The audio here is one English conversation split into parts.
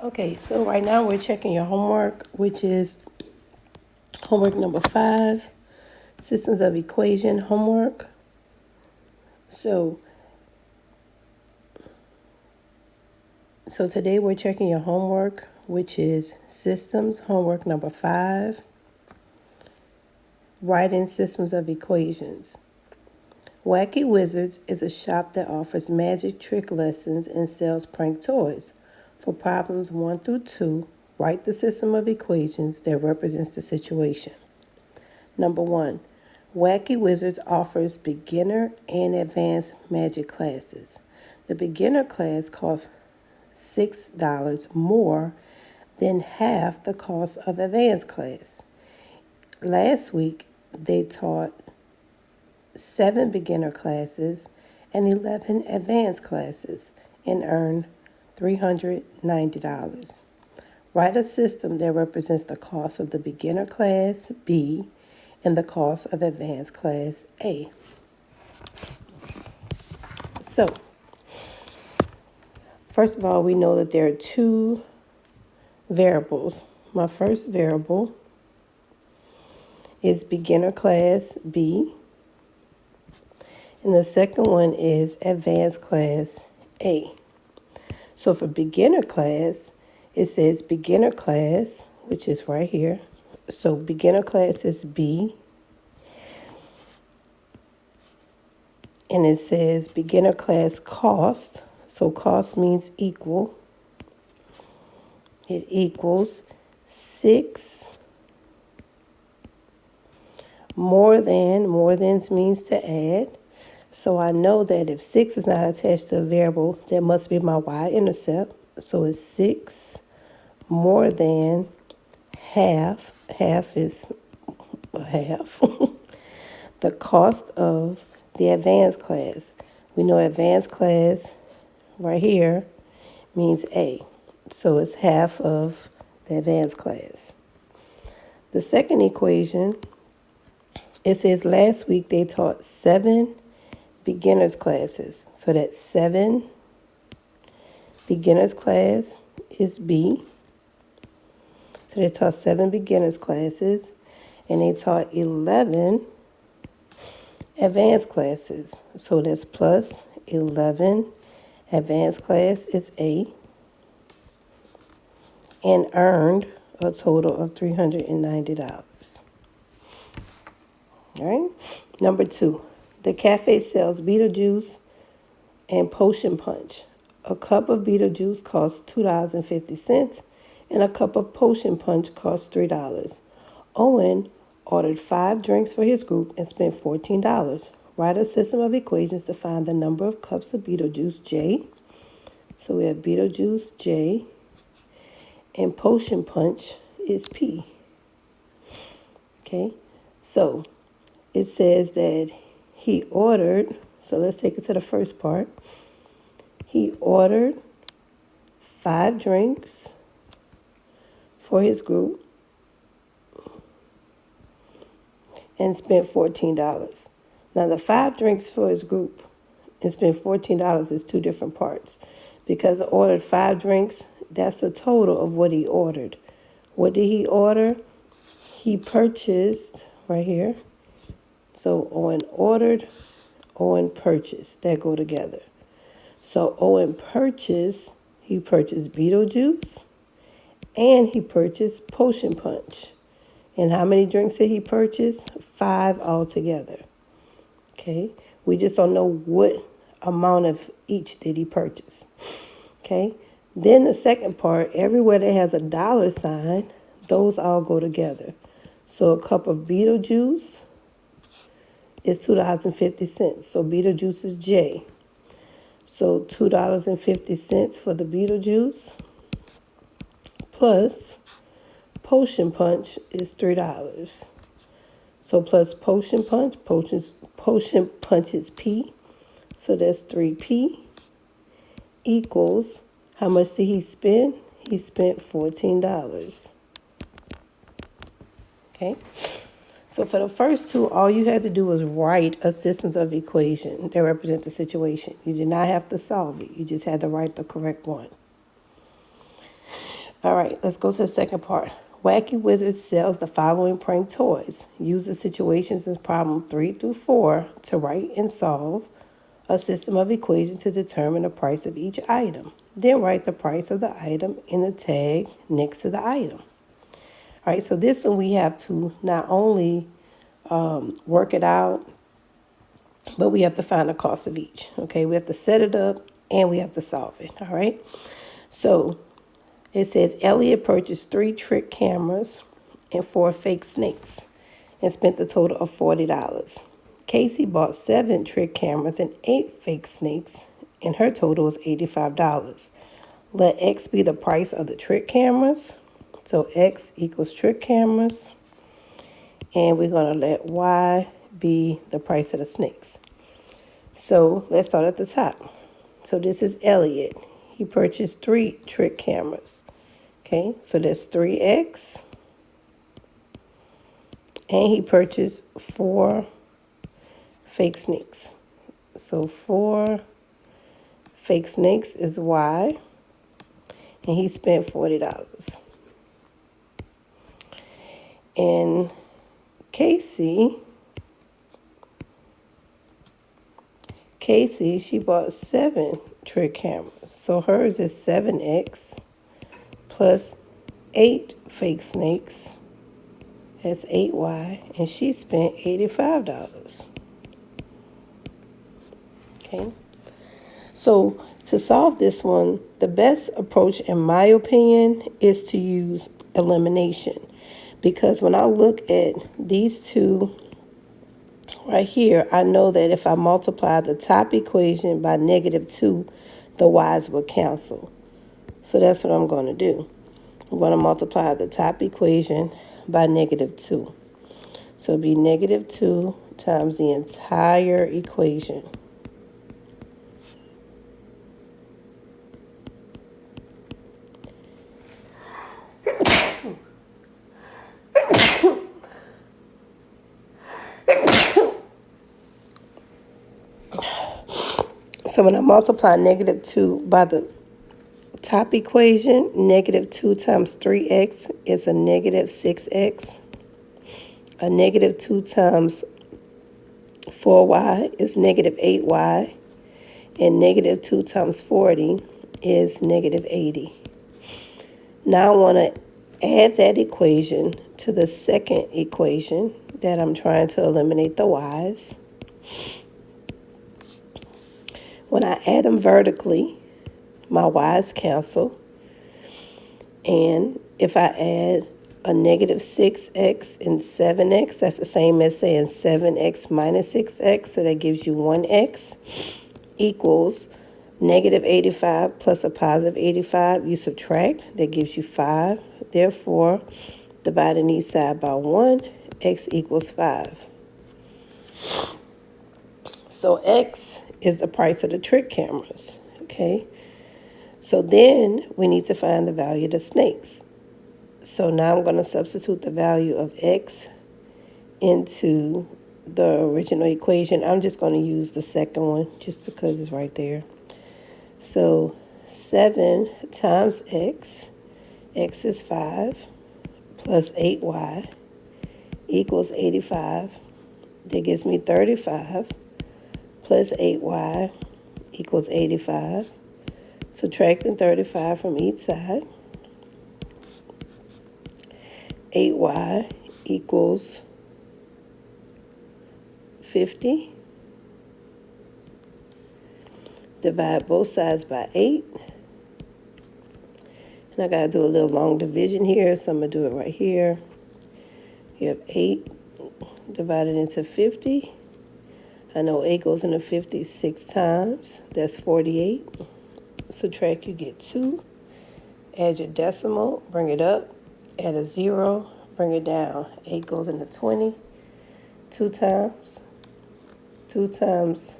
Okay, so right now we're checking your homework, which is homework number 5, systems of equation homework. So today we're checking your homework, which is systems homework number 5, writing systems of equations. Wacky Wizards is a shop that offers magic trick lessons and sells prank toys. For problems 1 through 2, write the system of equations that represents the situation. Number 1, Wacky Wizards offers beginner and advanced magic classes. The beginner class costs $6 more than half the cost of advanced class. Last week, they taught 7 beginner classes and 11 advanced classes and earned $390. Write a system that represents the cost of the beginner class, B, and the cost of advanced class, A. So, first of all, we know that there are 2 variables. My first variable is beginner class, B, and the second one is advanced class, A. So for beginner class, it says beginner class, which is right here. So beginner class is B. And it says beginner class cost. So cost means equal. It equals 6 more than means to add. So I know that if 6 is not attached to a variable, that must be my y-intercept. So it's 6 more than half. Half is a half. The cost of the advanced class. We know advanced class right here means A. So it's half of the advanced class. The second equation, it says last week they taught 7 beginners classes. So that's 7 beginners class is B. So they taught 7 beginners classes and they taught 11 advanced classes. So that's plus 11 advanced class is A and earned a total of $390. All right. Number 2, the cafe sells Beetlejuice and Potion Punch. A cup of Beetlejuice costs $2.50 and a cup of Potion Punch costs $3. Owen ordered 5 drinks for his group and spent $14. Write a system of equations to find the number of cups of Beetlejuice, J. So we have Beetlejuice, J, and Potion Punch is P. Okay, so it says that he ordered, so let's take it to the first part. He ordered 5 drinks for his group and spent $14. Now the 5 drinks for his group and spent $14 is 2 different parts. Because I ordered 5 drinks, that's the total of what he ordered. What did he order? He purchased, right here. So Owen ordered, Owen purchased. That go together. So Owen purchased, he purchased Beetlejuice and he purchased Potion Punch. And how many drinks did he purchase? 5 altogether. Okay, we just don't know what amount of each did he purchase. Okay, then the second part, everywhere that has a dollar sign, those all go together. So a cup of Beetlejuice is $2.50. So Beetlejuice is J. So $2.50 for the Beetlejuice plus Potion Punch is $3. So plus Potion Punch, Potion Punch is P. So that's 3P equals, how much did he spend? He spent $14. Okay. So for the first 2, all you had to do was write a systems of equation that represent the situation. You did not have to solve it. You just had to write the correct one. All right, let's go to the second part. Wacky Wizard sells the following prank toys. Use the situations in problem 3 through 4 to write and solve a system of equations to determine the price of each item. Then write the price of the item in the tag next to the item. All right, so this one we have to not only work it out, but we have to find the cost of each. Okay, we have to set it up and we have to solve it. All right, so it says Elliot purchased 3 trick cameras and 4 fake snakes and spent a total of $40. Casey bought 7 trick cameras and 8 fake snakes, and her total is $85. Let X be the price of the trick cameras. So X equals trick cameras. And we're going to let Y be the price of the snakes. So let's start at the top. So this is Elliot. He purchased 3 trick cameras. Okay, so that's 3X. And he purchased 4 fake snakes. So 4 fake snakes is Y. And he spent $40. And Casey, she bought 7 trick cameras. So hers is 7X plus 8 fake snakes. That's 8Y. And she spent $85. Okay. So to solve this one, the best approach, in my opinion, is to use elimination. Because when I look at these two right here, I know that if I multiply the top equation by -2, the y's will cancel. So that's what I'm going to do. I'm going to multiply the top equation by -2. So it'll be -2 times the entire equation. So when I multiply -2 by the top equation, -2 times 3x is a -6x. A -2 times 4y is -8y. And -2 times 40 is -80. Now I want to add that equation to the second equation that I'm trying to eliminate the y's. When I add them vertically, my y's cancel. And if I add a -6x and 7x, that's the same as saying 7x minus 6x, so that gives you 1x equals -85 plus a positive 85. You subtract, that gives you 5. Therefore, dividing each side by 1, x equals 5. So x is the price of the trick cameras, okay? So then we need to find the value of the snakes. So now I'm going to substitute the value of x into the original equation. I'm just going to use the second one just because it's right there. So 7 times x is 5, plus 8y equals 85. That gives me 35. Plus 8y equals 85. Subtracting 35 from each side. 8y equals 50. Divide both sides by 8. And I got to do a little long division here, so I'm going to do it right here. You have 8 divided into 50. I know 8 goes into 50 6 times. That's 48. Subtract, you get 2. Add your decimal, bring it up. Add a 0, bring it down. 8 goes into 20. 2 times. 2 times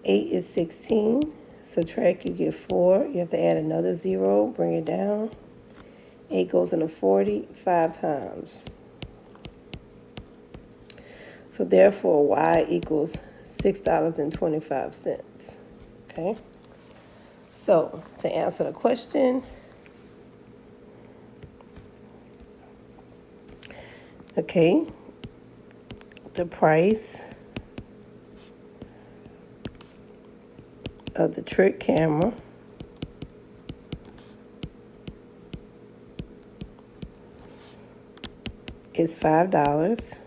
8 is 16. Subtract, you get 4. You have to add another 0, bring it down. 8 goes into 40 5 times. So therefore, y equals $6.25. Okay? So to answer the question, okay, the price of the trick camera is $5,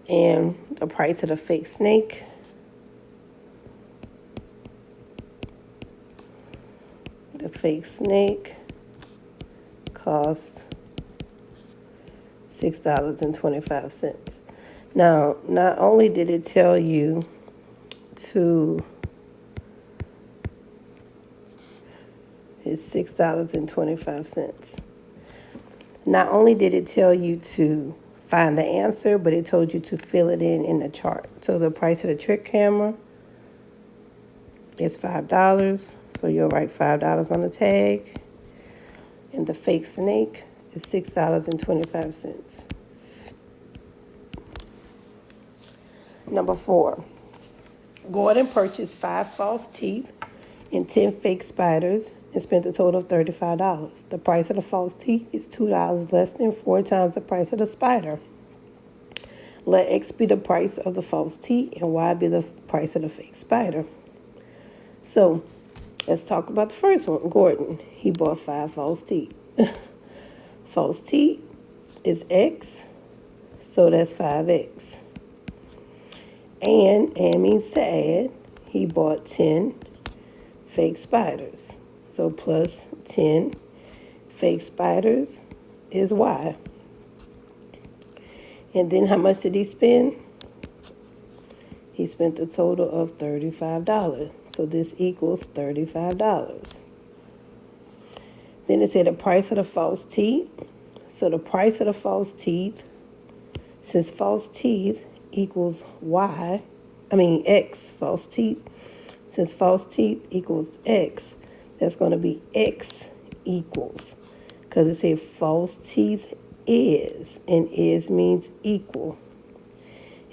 and the price of the fake snake costs $6.25. Now, not only did it tell you to, it's $6.25. Not only did it tell you to find the answer, but it told you to fill it in the chart. So the price of the trick camera is $5. So you'll write $5 on the tag. And the fake snake is $6.25. Number 4. Gordon purchased 5 false teeth and 10 fake spiders and spent a total of $35. The price of the false teeth is $2 less than 4 times the price of the spider. Let X be the price of the false teeth and Y be the price of the fake spider. So let's talk about the first one. Gordon, he bought 5 false teeth. False teeth is X, so that's 5X. And means to add, he bought 10 fake spiders. So plus 10 fake spiders is Y. And then how much did he spend? He spent a total of $35. So this equals $35. Then it said the price of the false teeth. So the price of the false teeth, since false teeth equals X, false teeth, since false teeth equals X, that's going to be X equals, because it said false teeth is, and is means equal.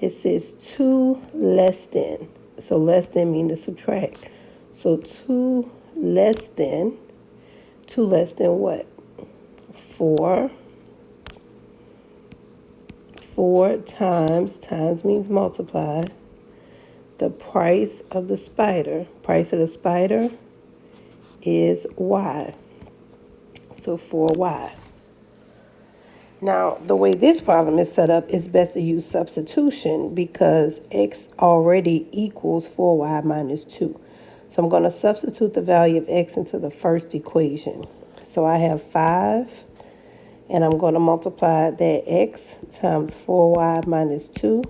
It says 2 less than, so less than means to subtract. So 2 less than what? 4. 4 times means multiply, the price of the spider. Price of the spider is Y. So 4Y. Now, the way this problem is set up, it's best to use substitution because X already equals 4Y minus 2. So I'm going to substitute the value of X into the first equation. So I have 5. And I'm going to multiply that X times 4Y minus 2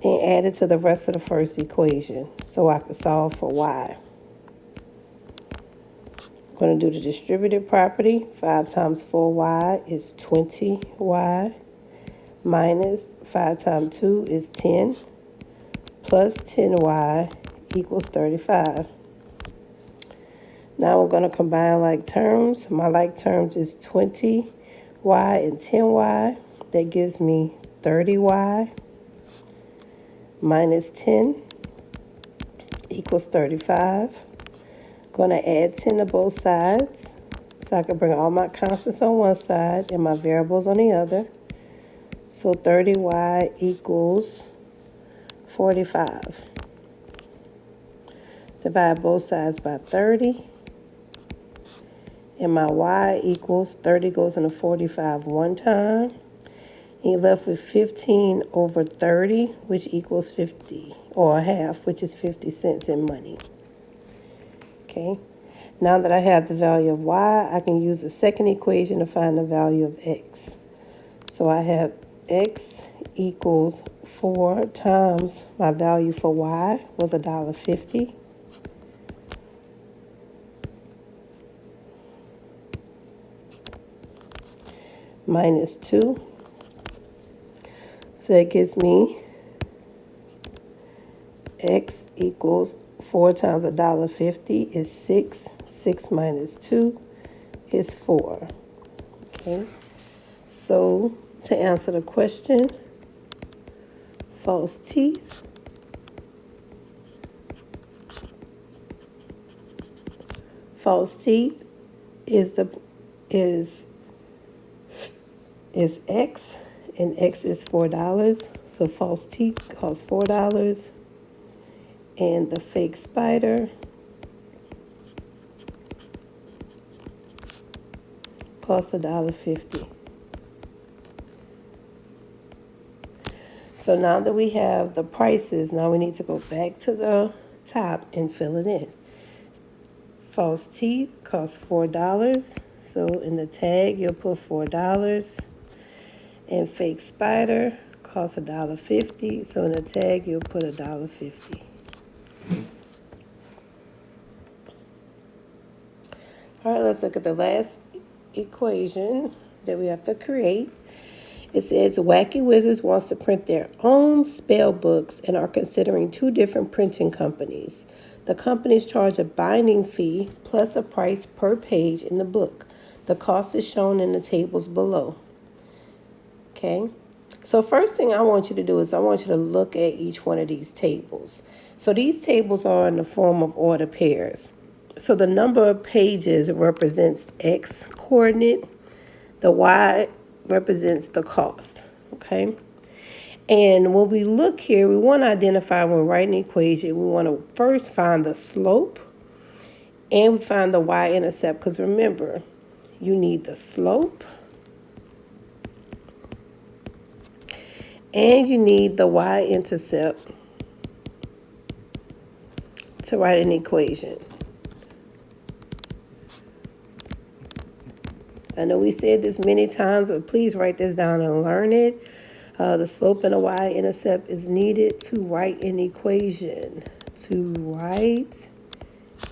and add it to the rest of the first equation so I can solve for Y. I'm going to do the distributive property. 5 times 4Y is 20Y minus 5 times 2 is 10 plus 10Y equals 35. Now we're going to combine like terms. My like terms is 20y and 10y. That gives me 30y minus 10 equals 35. Going to add 10 to both sides so I can bring all my constants on one side and my variables on the other. So 30y equals 45. Divide both sides by 30. And my y equals 30 goes into 45 one time. And you're left with 15 over 30, which equals 50, or a half, which is 50 cents in money. Okay. Now that I have the value of y, I can use the second equation to find the value of x. So I have x equals 4 times my value for y was $1.50. Minus 2. So it gives me x equals 4 times $1.50 is 6. 6 minus 2 is 4. Okay. So to answer the question, false teeth false teeth is is is X, and X is $4. So false teeth costs $4, and the fake spider costs $1.50. So now that we have the prices, now we need to go back to the top and fill it in. False teeth costs $4. So in the tag, you'll put $4. And fake spider costs $1.50. So in the tag, you'll put $1.50. All right, let's look at the last equation that we have to create. It says Wacky Wizards wants to print their own spell books and are considering two different printing companies. The companies charge a binding fee plus a price per page in the book. The cost is shown in the tables below. Okay, so first thing I want you to do is I want you to look at each one of these tables. So these tables are in the form of order pairs. So the number of pages represents X coordinate. The Y represents the cost, okay? And when we look here, we want to identify when we're writing an equation, we want to first find the slope and we find the y-intercept, because remember, you need the slope and you need the y-intercept to write an equation. I know we said this many times, but please write this down and learn it. The slope and the y-intercept is needed to write an equation. To write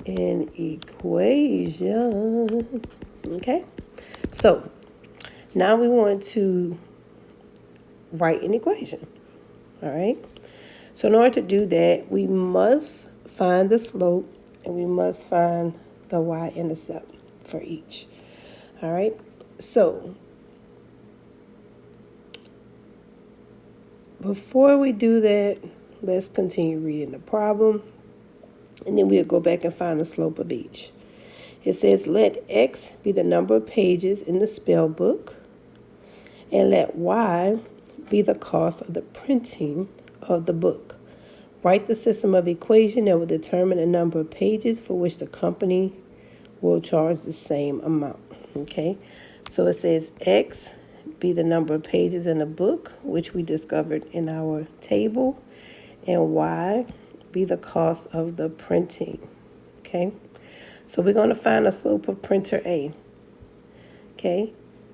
an equation. Okay? So, now we want to write an equation. All right? So, in order to do that, we must find the slope and we must find the y-intercept for each. All right? So, before we do that, let's continue reading the problem, and then we'll go back and find the slope of each. It says, let X be the number of pages in the spell book, and let Y be the cost of the printing of the book. Write the system of equation that will determine the number of pages for which the company will charge the same amount. Okay, so it says X be the number of pages in the book, which we discovered in our table, and Y be the cost of the printing. Okay, so we're going to find the slope of printer A. Okay,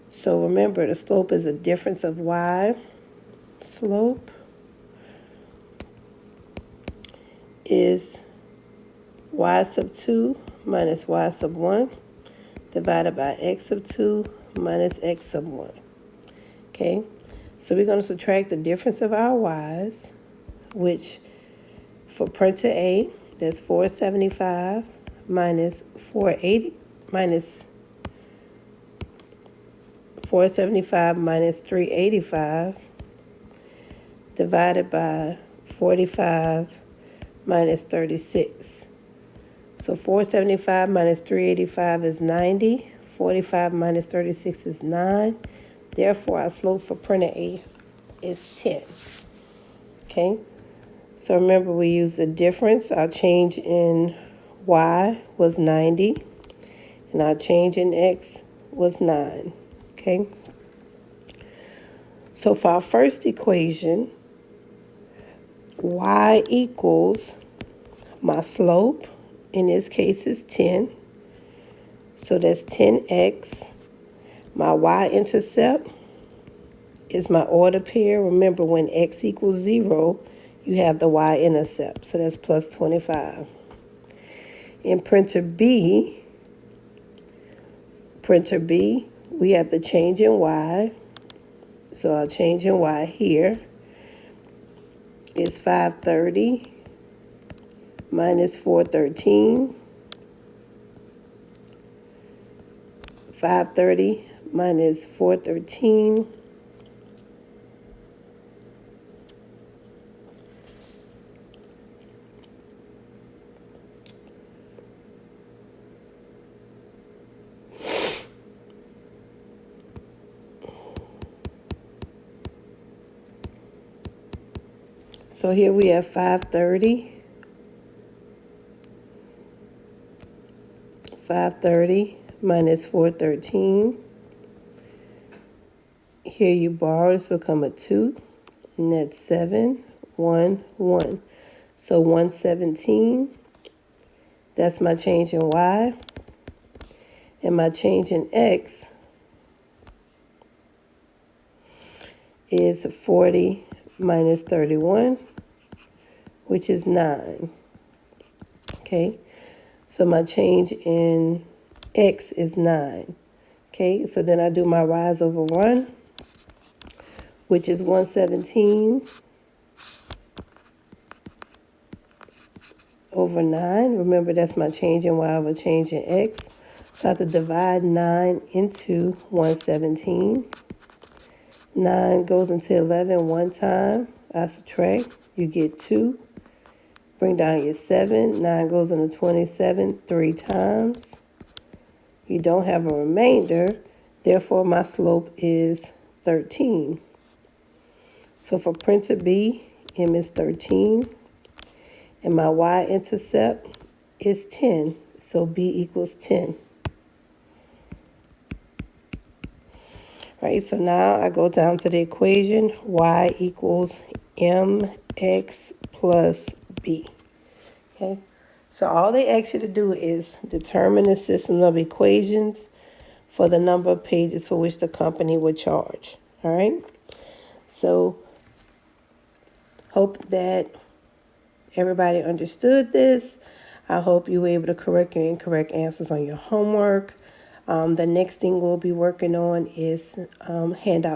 so remember the slope is a difference of Y. Slope is Y sub 2 minus Y sub 1 divided by X sub 2 minus X sub 1. Okay, so we're going to subtract the difference of our Y's, which for printer A, that's 475 minus 480 minus 475 minus 385 divided by 45 minus 36. So 475 minus 385 is 90. 45 minus 36 is 9. Therefore, our slope for printer A is 10. Okay? So remember, we use the difference. Our change in Y was 90. And our change in X was 9. Okay? So for our first equation, Y equals my slope, in this case is 10. So that's 10x. My y-intercept is my order pair. Remember, when x equals 0, you have the y-intercept. So that's plus 25. In printer B, we have the change in y. So our change in y here is 530 minus 413. 530 minus 413 So here we have 530. 530 minus 413. Here you borrow, this become a 2, and that's 7, 1, 1. So 117, that's my change in Y. And my change in X is 40 minus 31, which is 9. Okay, so my change in X is 9. Okay, so then I do my rise over run, which is 117 over 9. Remember, that's my change in Y over change in X. So I have to divide 9 into 117. 9 goes into 11 one time. I subtract. You get 2. Bring down your 7. 9 goes into 27 3 times. You don't have a remainder. Therefore, my slope is 13. So for printer B, M is 13. And my y-intercept is 10. So B equals 10. Right, so now I go down to the equation, y equals mx plus b. Okay, so all they ask you to do is determine the system of equations for the number of pages for which the company would charge. All right, so hope that everybody understood this. I hope you were able to correct your incorrect answers on your homework. The next thing we'll be working on is handout